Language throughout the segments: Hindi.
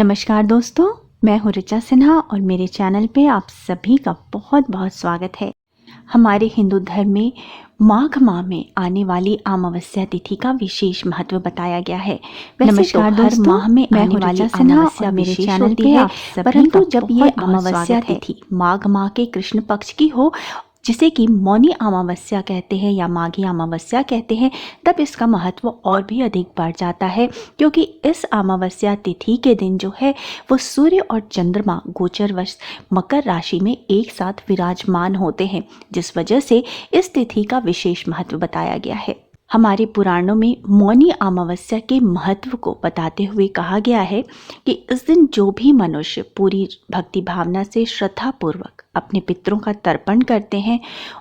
नमस्कार दोस्तों, मैं हूँ ऋचा सिन्हा और मेरे चैनल पे आप सभी का बहुत बहुत स्वागत है। हमारे हिंदू धर्म में माघ माह में आने वाली अमावस्या तिथि का विशेष महत्व बताया गया है। नमस्कार तो हर माह में मैं आने वाली अमावस्या मेरे चैनल पे है, परंतु जब ये अमावस्या तिथि माघ माह के कृष्ण पक्ष की हो, जिसे कि मौनी अमावस्या कहते हैं या माघी अमावस्या कहते हैं, तब इसका महत्व और भी अधिक बढ़ जाता है, क्योंकि इस अमावस्या तिथि के दिन जो है वो सूर्य और चंद्रमा गोचरवश मकर राशि में एक साथ विराजमान होते हैं, जिस वजह से इस तिथि का विशेष महत्व बताया गया है। हमारे पुराणों में मौनी अमावस्या के महत्व को बताते हुए कहा गया है कि इस दिन जो भी मनुष्य पूरी भक्ति भावना से श्रद्धापूर्वक अपने पितरों का तर्पण करते हैं,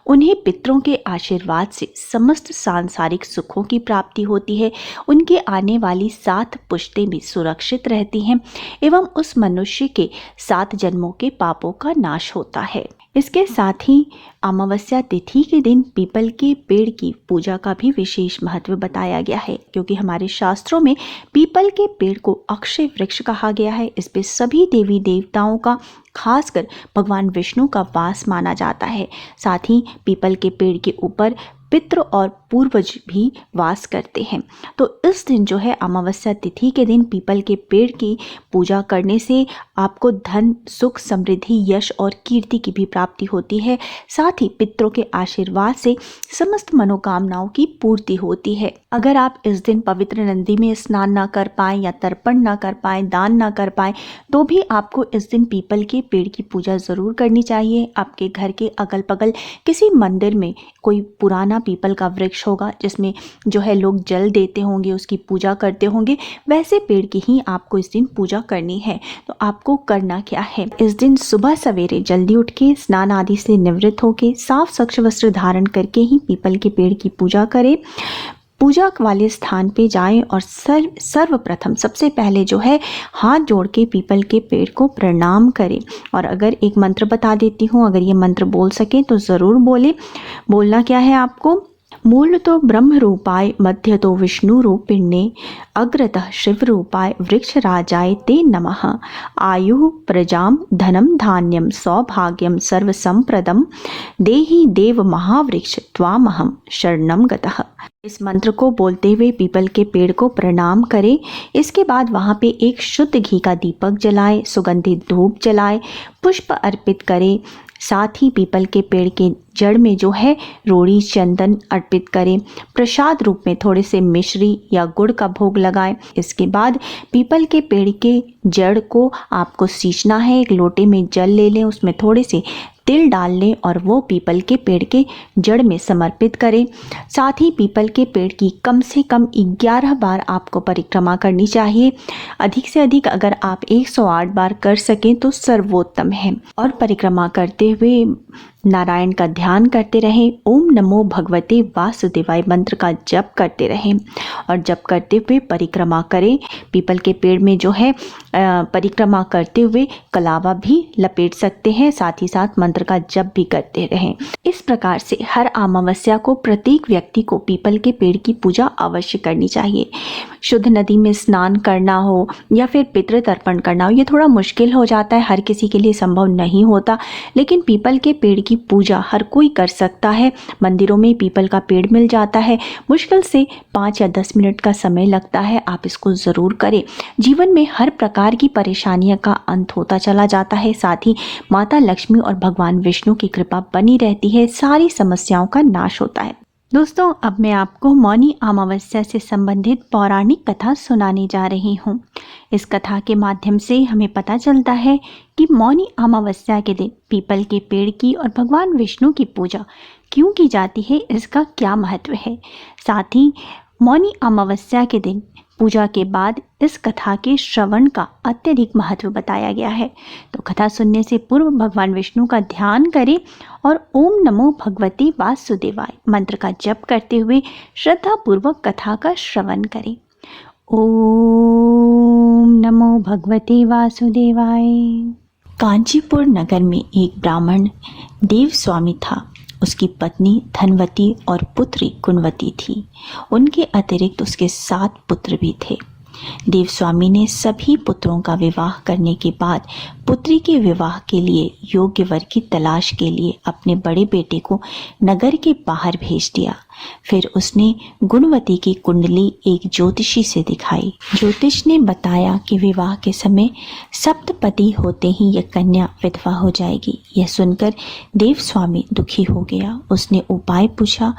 उन्हें पितरों के आशीर्वाद से समस्त सांसारिक सुखों की प्राप्ति होती है, उनके आने वाली 7 पुश्तें भी सुरक्षित रहती हैं एवं उस मनुष्य के 7 जन्मों के पापों का नाश होता है। इसके साथ ही अमावस्या तिथि के दिन पीपल के पेड़ की पूजा का भी विशेष महत्व बताया गया है, क्योंकि हमारे शास्त्रों में पीपल के पेड़ को अक्षय वृक्ष कहा गया है। इस पे सभी देवी देवताओं का, खासकर भगवान विष्णु का वास माना जाता है। साथ ही पीपल के पेड़ के ऊपर पितृ और पूर्वज भी वास करते हैं। तो इस दिन जो है अमावस्या तिथि के दिन पीपल के पेड़ की पूजा करने से आपको धन, सुख, समृद्धि, यश और कीर्ति की भी प्राप्ति होती है। साथ ही पितरों के आशीर्वाद से समस्त मनोकामनाओं की पूर्ति होती है। अगर आप इस दिन पवित्र नदी में स्नान ना कर पाएँ या तर्पण ना कर पाएँ, दान ना कर पाएँ, तो भी आपको इस दिन पीपल के पेड़ की पूजा ज़रूर करनी चाहिए। आपके घर के अगल बगल किसी मंदिर में कोई पुराना पीपल का वृक्ष होगा, जिसमें जो है लोग जल देते होंगे, उसकी पूजा करते होंगे, वैसे पेड़ की ही आपको इस दिन पूजा करनी है। तो आपको करना क्या है, इस दिन सुबह सवेरे जल्दी उठ के स्नान आदि से निवृत्त होके साफ स्वच्छ वस्त्र धारण करके ही पीपल के पेड़ की पूजा करें। पूजा वाले स्थान पे जाएं और सर्वप्रथम सबसे पहले जो है हाथ जोड़ के पीपल के पेड़ को प्रणाम करें। और अगर एक मंत्र बता देती हूँ, अगर ये मंत्र बोल सकें तो ज़रूर बोलें। बोलना क्या है आपको? मूल तो ब्रह्म रूपाय, मध्य तो विष्णु रूपिणे, अग्रतः शिव रूपाय, वृक्ष राजाय ते नमः। आयु प्रजाम धनम धान्यम सौभाग्यम सर्व संप्रदम, देहि देव महावृक्ष त्वामहम शरणम गतः। इस मंत्र को बोलते हुए पीपल के पेड़ को प्रणाम करें। इसके बाद वहाँ पे एक शुद्ध घी का दीपक जलाएं, सुगंधित धूप जलाएं, पुष्प अर्पित करें। साथ ही पीपल के पेड़ के जड़ में जो है रोड़ी चंदन अर्पित करें। प्रसाद रूप में थोड़े से मिश्री या गुड़ का भोग लगाएं। इसके बाद पीपल के पेड़ के जड़ को आपको सींचना है। एक लोटे में जल ले लें, उसमें थोड़े से तिल डाल लें और वो पीपल के पेड़ के जड़ में समर्पित करें। साथ ही पीपल के पेड़ की कम से कम 11 बार आपको परिक्रमा करनी चाहिए। अधिक से अधिक अगर आप 108 बार कर सकें तो सर्वोत्तम है। और परिक्रमा करते हुए नारायण का ध्यान करते रहें। ओम नमो भगवते वासुदेवाय मंत्र का जप करते रहें और जप करते हुए परिक्रमा करें। पीपल के पेड़ में जो है परिक्रमा करते हुए कलावा भी लपेट सकते हैं, साथ ही साथ मंत्र का जप भी करते रहें। इस प्रकार से हर अमावस्या को प्रत्येक व्यक्ति को पीपल के पेड़ की पूजा अवश्य करनी चाहिए। शुद्ध नदी में स्नान करना हो या फिर पितृ तर्पण करना हो, ये थोड़ा मुश्किल हो जाता है, हर किसी के लिए संभव नहीं होता, लेकिन पीपल के पेड़ की पूजा हर कोई कर सकता है। मंदिरों में पीपल का पेड़ मिल जाता है, मुश्किल से 5 या 10 मिनट का समय लगता है। आप इसको ज़रूर करें। जीवन में हर प्रकार की परेशानियों का अंत होता चला जाता है, साथ ही माता लक्ष्मी और भगवान विष्णु की कृपा बनी रहती है, सारी समस्याओं का नाश होता है। दोस्तों, अब मैं आपको मौनी अमावस्या से संबंधित पौराणिक कथा सुनाने जा रही हूँ। इस कथा के माध्यम से हमें पता चलता है कि मौनी अमावस्या के दिन पीपल के पेड़ की और भगवान विष्णु की पूजा क्यों की जाती है, इसका क्या महत्व है। साथ ही मौनी अमावस्या के दिन पूजा के बाद इस कथा के श्रवण का अत्यधिक महत्व बताया गया है। तो कथा सुनने से पूर्व भगवान विष्णु का ध्यान करें और ओम नमो भगवते वासुदेवाय मंत्र का जप करते हुए श्रद्धापूर्वक कथा का श्रवण करें। ओम नमो भगवते वासुदेवाय। कांचीपुर नगर में एक ब्राह्मण देव स्वामी था। उसकी पत्नी धनवती और पुत्री गुणवती थी। उनके अतिरिक्त उसके 7 पुत्र भी थे। देवस्वामी ने सभी पुत्रों का विवाह करने के बाद पुत्री के विवाह के लिए योग्य वर की तलाश के लिए अपने बड़े बेटे को नगर के बाहर भेज दिया। फिर उसने गुणवती की कुंडली एक ज्योतिषी से दिखाई। ज्योतिष ने बताया कि विवाह के समय सप्तपति होते ही यह कन्या विधवा हो जाएगी। यह सुनकर देवस्वामी दुखी हो गया। उसने उपाय पूछा।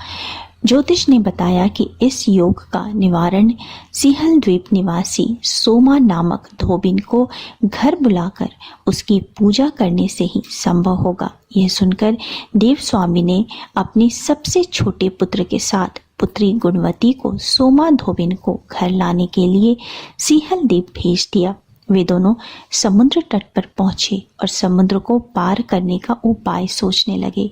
ज्योतिष ने बताया कि इस योग का निवारण सिंहल द्वीप निवासी सोमा नामक धोबिन को घर बुलाकर उसकी पूजा करने से ही संभव होगा। यह सुनकर देवस्वामी ने अपने सबसे छोटे पुत्र के साथ पुत्री गुणवती को सोमा धोबिन को घर लाने के लिए सिंहल द्वीप भेज दिया। वे दोनों समुद्र तट पर पहुंचे और समुद्र को पार करने का उपाय सोचने लगे,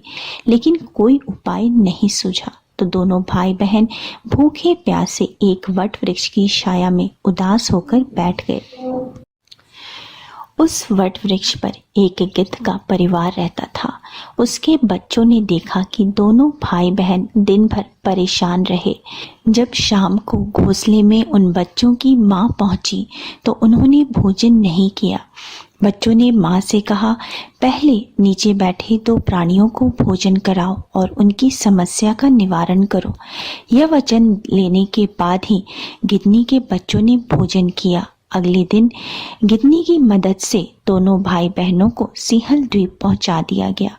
लेकिन कोई उपाय नहीं सूझा। तो दोनों भाई बहन भूखे प्यासे एक वट वृक्ष की छाया में उदास होकर बैठ गए। उस वट वृक्ष पर एक गिद्ध का परिवार रहता था। उसके बच्चों ने देखा कि दोनों भाई बहन दिन भर परेशान रहे। जब शाम को घोंसले में उन बच्चों की माँ पहुंची तो उन्होंने भोजन नहीं किया। बच्चों ने माँ से कहा, पहले नीचे बैठे दो प्राणियों को भोजन कराओ और उनकी समस्या का निवारण करो। यह वचन लेने के बाद ही गिद्धनी के बच्चों ने भोजन किया। अगले दिन गिद्धनी की मदद से दोनों भाई बहनों को सिंहल द्वीप पहुंचा दिया गया।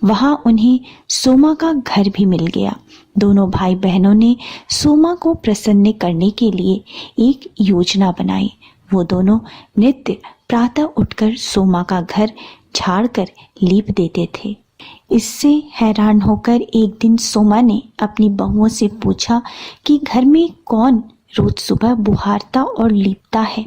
वहां उन्हें सोमा का घर भी मिल गया। दोनों भाई बहनों ने सोमा को प्रसन्न करने के लिए एक योजना बनाई। वो दोनों नित्य प्रातः उठकर सोमा का घर झाड़कर लीप देते थे। इससे हैरान होकर एक दिन सोमा ने अपनी बहुओं से पूछा कि घर में कौन रोज सुबह बुहारता और लीपता है।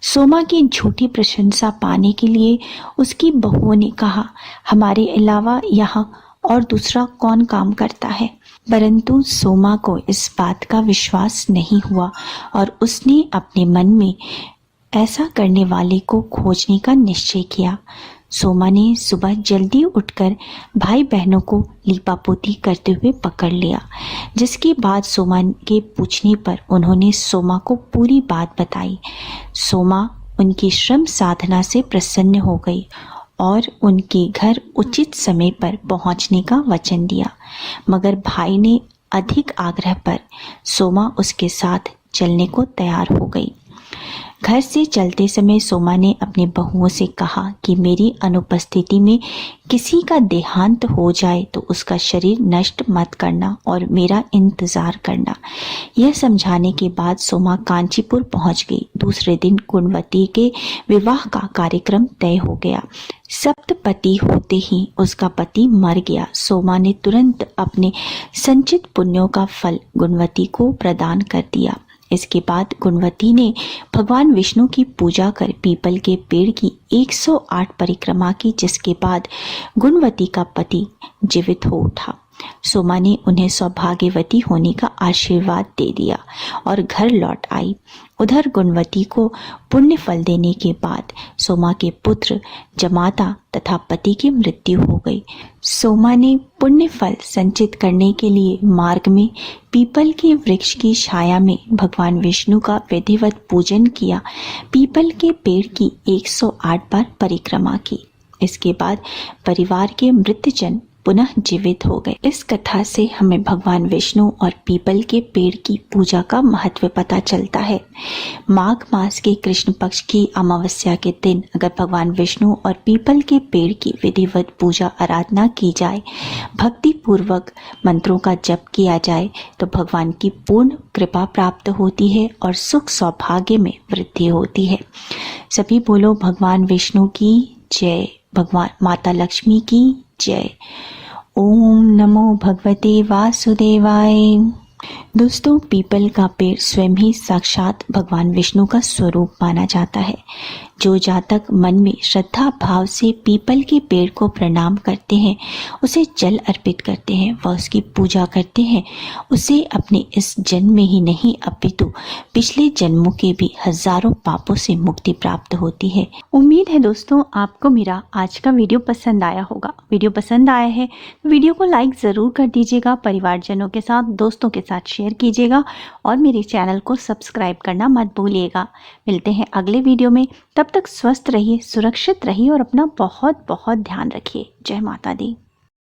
सोमा की झूठी प्रशंसा पाने के लिए उसकी बहुओं ने कहा, हमारे अलावा यहाँ और दूसरा कौन काम करता है। परंतु सोमा को इस बात का विश्वास नहीं हुआ और उसने अपने मन में ऐसा करने वाले को खोजने का निश्चय किया। सोमा ने सुबह जल्दी उठकर भाई बहनों को लीपापोती करते हुए पकड़ लिया, जिसके बाद सोमा के पूछने पर उन्होंने सोमा को पूरी बात बताई। सोमा उनकी श्रम साधना से प्रसन्न हो गई और उनके घर उचित समय पर पहुंचने का वचन दिया। मगर भाई ने अधिक आग्रह पर सोमा उसके साथ चलने को तैयार हो गई। घर से चलते समय सोमा ने अपने बहुओं से कहा कि मेरी अनुपस्थिति में किसी का देहांत हो जाए तो उसका शरीर नष्ट मत करना और मेरा इंतजार करना। यह समझाने के बाद सोमा कांचीपुर पहुंच गई। दूसरे दिन गुणवती के विवाह का कार्यक्रम तय हो गया। सप्तपति होते ही उसका पति मर गया। सोमा ने तुरंत अपने संचित पुण्यों का फल गुणवती को प्रदान कर दिया। इसके बाद गुणवती ने भगवान विष्णु की पूजा कर पीपल के पेड़ की 108 परिक्रमा की, जिसके बाद गुणवती का पति जीवित हो उठा। सोमा ने उन्हें सौभाग्यवती होने का आशीर्वाद दे दिया और घर लौट आई। उधर गुणवती को पुण्य फल देने के बाद सोमा के पुत्र जमाता तथा पति की मृत्यु हो गई। सोमा ने पुण्य फल संचित करने के लिए मार्ग में पीपल के वृक्ष की छाया में भगवान विष्णु का विधिवत पूजन किया। पीपल के पेड़ की 108 बार परिक्रमा की। इसके बाद परिवार के मृतजन पुनः जीवित हो गए। इस कथा से हमें भगवान विष्णु और पीपल के पेड़ की पूजा का महत्व पता चलता है। माघ मास के कृष्ण पक्ष की अमावस्या के दिन अगर भगवान विष्णु और पीपल के पेड़ की विधिवत पूजा आराधना की जाए, भक्ति पूर्वक मंत्रों का जप किया जाए तो भगवान की पूर्ण कृपा प्राप्त होती है और सुख सौभाग्य में वृद्धि होती है। सभी बोलो भगवान विष्णु की जय, भगवान माता लक्ष्मी की जय। ओम नमो भगवते वासुदेवाय। दोस्तों, पीपल का पेड़ स्वयं ही साक्षात भगवान विष्णु का स्वरूप माना जाता है। जो जातक मन में श्रद्धा भाव से पीपल के पेड़ को प्रणाम करते हैं, उसे जल अर्पित करते हैं, वह उसकी पूजा करते हैं, उसे अपने इस जन्म में ही नहीं अपितु पिछले जन्मों के भी हजारों पापों से मुक्ति प्राप्त होती है। उम्मीद है दोस्तों आपको मेरा आज का वीडियो पसंद आया होगा। वीडियो पसंद आया है तो वीडियो को लाइक ज़रूर कर दीजिएगा, परिवारजनों के साथ, दोस्तों के साथ शेयर शेयर कीजिएगा और मेरे चैनल को सब्सक्राइब करना मत भूलिएगा। मिलते हैं अगले वीडियो में, तब तक स्वस्थ रहिए, सुरक्षित रहिए और अपना बहुत बहुत ध्यान रखिए। जय माता दी।